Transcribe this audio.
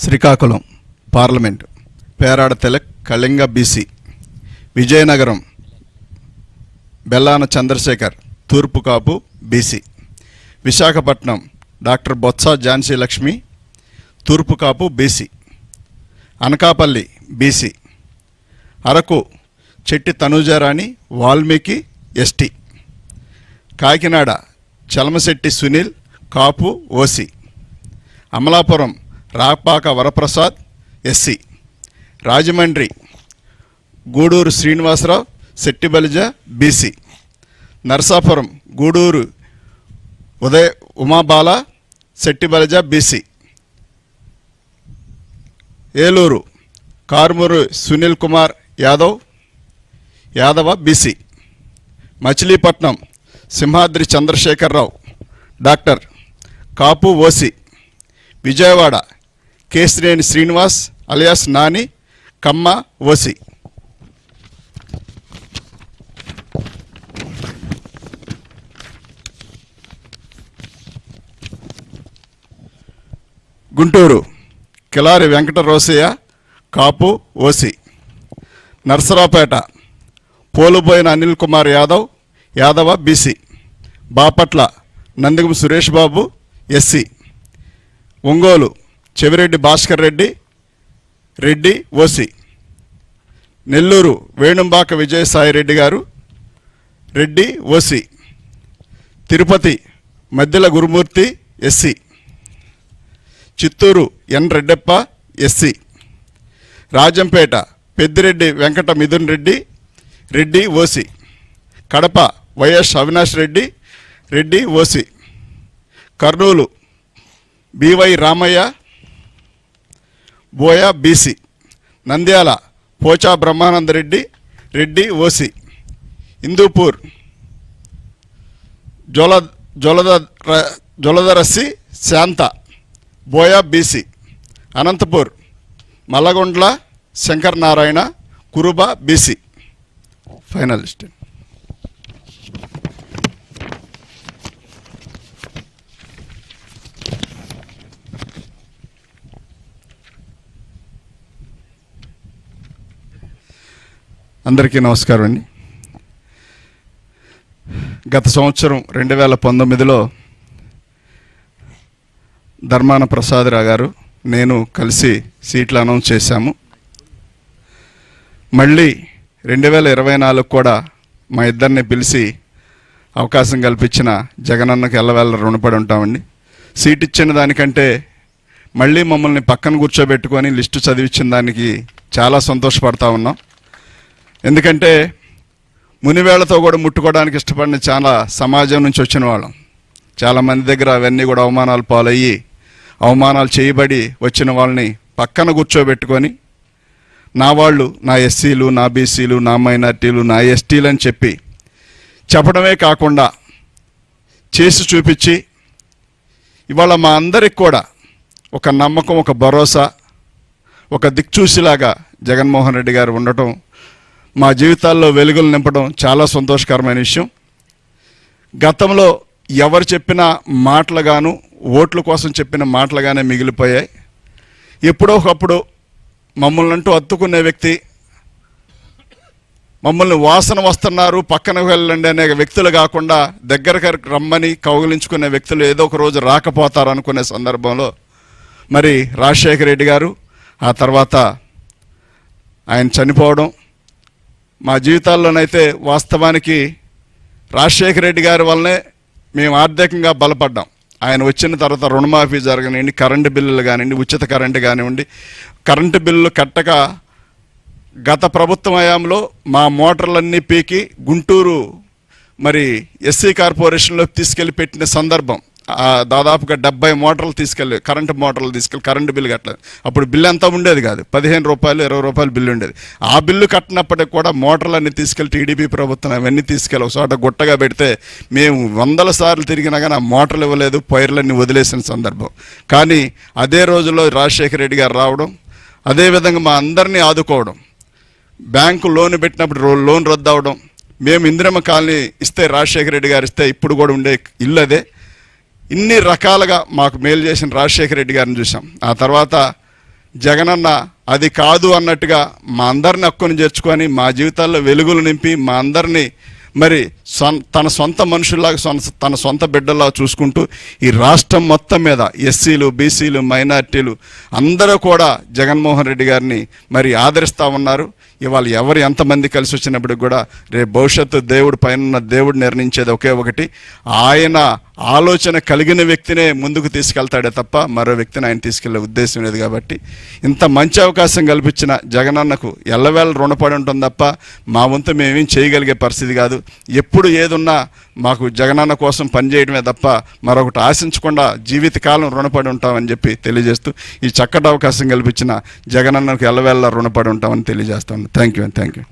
Srikakulam parliament Peerada Tilak Kalinga BC, Vizianagaram Bellana Chandrasekhar తూర్పు Kapu BC, Visakhapatnam doctor Botsa Jhansi Lakshmi తూర్పు Kapu BC, Anakapalli BC, Araku Chetti Tanujarani Valmiki ST, Kakinada Chalamasetti Sunil Kapu OC, Amalapuram Rapaka Varaprasad SC, Rajahmundry Guduru Srinivasarao Settibalija BC, Narasapuram Guduru Udaya Umabala Settibalija BC, Eluru Karumuru Sunil Kumar Yadava BC, Machilipatnam Simhadri Chandrasekhararao doctor Kapu OC, Vijayawada Kesineni Srinivas alias Nani Kamma OC. Guntur Kilari Venkata Rosaiah కాపు OC, Narasaraopet Poluboina Anil Kumar Yadava BC, Bapatla Nandigam Suresh Babu SC, Ongole Chevireddy Bhaskar Reddy OC, Nellore Venumbaka Vijayasai Reddy గారు Reddy OC, Tirupati Maddela Gurumoorthy SC, Chittoor N Reddeppa SC, Rajampet Peddireddy Venkata Mithun Reddy OC, Kadapa YS Avinash Reddy OC, Kurnool BY Ramaiah Boya BC, Nandyal Pocha Brahmananda Reddy OC, Hindupur Joladarasi Shantha Boya BC, Anantapur Mallagondla Shankar Narayana Kuruba BC. Finalist అందరికీ నమస్కారం అండి. గత సంవత్సరం 2019లో ధర్మాన ప్రసాదరావు గారు నేను కలిసి సీట్లు అనౌన్స్ చేశాము. మళ్ళీ 2024 కూడా మా ఇద్దరిని పిలిచి అవకాశం కల్పించిన జగనన్నకు ఎల్లవేళ రుణపడి ఉంటామండి. సీట్ ఇచ్చిన దానికంటే మళ్ళీ మమ్మల్ని పక్కన కూర్చోబెట్టుకొని లిస్టు చదివించిన దానికి చాలా సంతోషపడతా ఉన్నాం. ఎందుకంటే మునివేళ్లతో కూడా ముట్టుకోవడానికి ఇష్టపడిన చాలా సమాజం నుంచి వచ్చిన వాళ్ళం. చాలామంది దగ్గర అవన్నీ కూడా అవమానాలు పాలయ్యి అవమానాలు చేయబడి వచ్చిన వాళ్ళని పక్కన కూర్చోబెట్టుకొని నా వాళ్ళు, నా ఎస్సీలు, నా బీసీలు, నా మైనార్టీలు, నా ఎస్టీలు అని చెప్పడమే కాకుండా చేసి చూపించి ఇవాళ మా అందరికి కూడా ఒక నమ్మకం, ఒక భరోసా, ఒక దిక్చూసిలాగా జగన్మోహన్ రెడ్డి గారు ఉండటం, మా జీవితాల్లో వెలుగులు నింపడం చాలా సంతోషకరమైన విషయం. గతంలో ఎవరు చెప్పిన మాటలుగాను, ఓట్ల కోసం చెప్పిన మాటలుగానే మిగిలిపోయాయి. ఎప్పుడో ఒకప్పుడు మమ్మల్ని అంటూ అత్తుకునే వ్యక్తి, మమ్మల్ని వాసన వస్తున్నారు పక్కన వెళ్ళండి అనే వ్యక్తులు కాకుండా దగ్గరకు రమ్మని కౌగిలించుకునే వ్యక్తులు ఏదో ఒక రోజు రాకపోతారు అనుకునే సందర్భంలో మరి రాజశేఖర రెడ్డి గారు, ఆ తర్వాత ఆయన చనిపోవడం, మా జీవితాల్లోనైతే వాస్తవానికి రాజశేఖర రెడ్డి గారి వల్లనే మేము ఆర్థికంగా బలపడ్డాం. ఆయన వచ్చిన తర్వాత రుణమాఫీ జరగనివ్వండి, కరెంటు బిల్లులు కానివ్వండి, ఉచిత కరెంటు కానివ్వండి, కరెంటు బిల్లులు కట్టక గత ప్రభుత్వం హయాంలో మా మోటార్లన్నీ పీకి గుంటూరు మరి ఎస్సీ కార్పొరేషన్లోకి తీసుకెళ్ళి పెట్టిన సందర్భం. దాదాపుగా 70 మోటార్లు తీసుకెళ్ళి కరెంటు మోటార్లు తీసుకెళ్ళి కరెంటు బిల్లు కట్టలేదు. అప్పుడు బిల్లు అంతా ఉండేది కాదు, 15 రూపాయలు 20 రూపాయలు బిల్లు ఉండేది. ఆ బిల్లు కట్టినప్పటికి కూడా మోటార్లన్నీ తీసుకెళ్ళి టీడీపీ ప్రభుత్వం అవన్నీ తీసుకెళ్ళి ఒక చోట గుట్టగా పెడితే మేము 100 సార్లు తిరిగినా కానీ ఆ మోటార్లు ఇవ్వలేదు, పైర్లన్నీ వదిలేసిన సందర్భం. కానీ అదే రోజుల్లో రాజశేఖర రెడ్డి గారు రావడం, అదేవిధంగా మా అందరినీ ఆదుకోవడం, బ్యాంకు లోన్ పెట్టినప్పుడు లోన్ రద్దు అవడం, మేము ఇందిరమ్మ కాలనీ ఇస్తే రాజశేఖర రెడ్డి గారు ఇస్తే ఇప్పుడు కూడా ఉండే ఇల్లు అదే. ఇన్ని రకాలుగా మాకు మేలు చేసిన రాజశేఖర రెడ్డి గారిని చూసాం. ఆ తర్వాత జగనన్న అది కాదు అన్నట్టుగా మా అందరిని హక్కుని చేర్చుకొని మా జీవితాల్లో వెలుగులు నింపి మా అందరినీ మరి తన సొంత మనుషుల్లాగా తన సొంత బిడ్డల్లా చూసుకుంటూ ఈ రాష్ట్రం మొత్తం మీద ఎస్సీలు, బీసీలు, మైనార్టీలు అందరూ కూడా జగన్మోహన్ రెడ్డి గారిని మరి ఆదరిస్తూ ఉన్నారు. ఇవాళ ఎవరు ఎంతమంది కలిసి వచ్చినప్పటికి కూడా రేపు భవిష్యత్తు దేవుడు పైన దేవుడు నిర్ణయించేది ఒకే ఒకటి, ఆయన ఆలోచన కలిగిన వ్యక్తినే ముందుకు తీసుకెళ్తాడే తప్ప మరో వ్యక్తిని ఆయన తీసుకెళ్లే ఉద్దేశం లేదు. కాబట్టి ఇంత మంచి అవకాశం కల్పించిన జగనన్నకు ఎల్లవేళ రుణపడి ఉంటుంది తప్ప మా వంతు మేమేం చేయగలిగే పరిస్థితి కాదు. ఎప్పుడు ఏదున్నా మాకు జగనన్న కోసం పనిచేయడమే తప్ప మరొకటి ఆశించకుండా జీవితకాలం రుణపడి ఉంటామని చెప్పి తెలియజేస్తూ ఈ చక్కటి అవకాశం కల్పించిన జగనన్నకు ఎల్లవేళ రుణపడి ఉంటామని తెలియజేస్తాను. Thank you.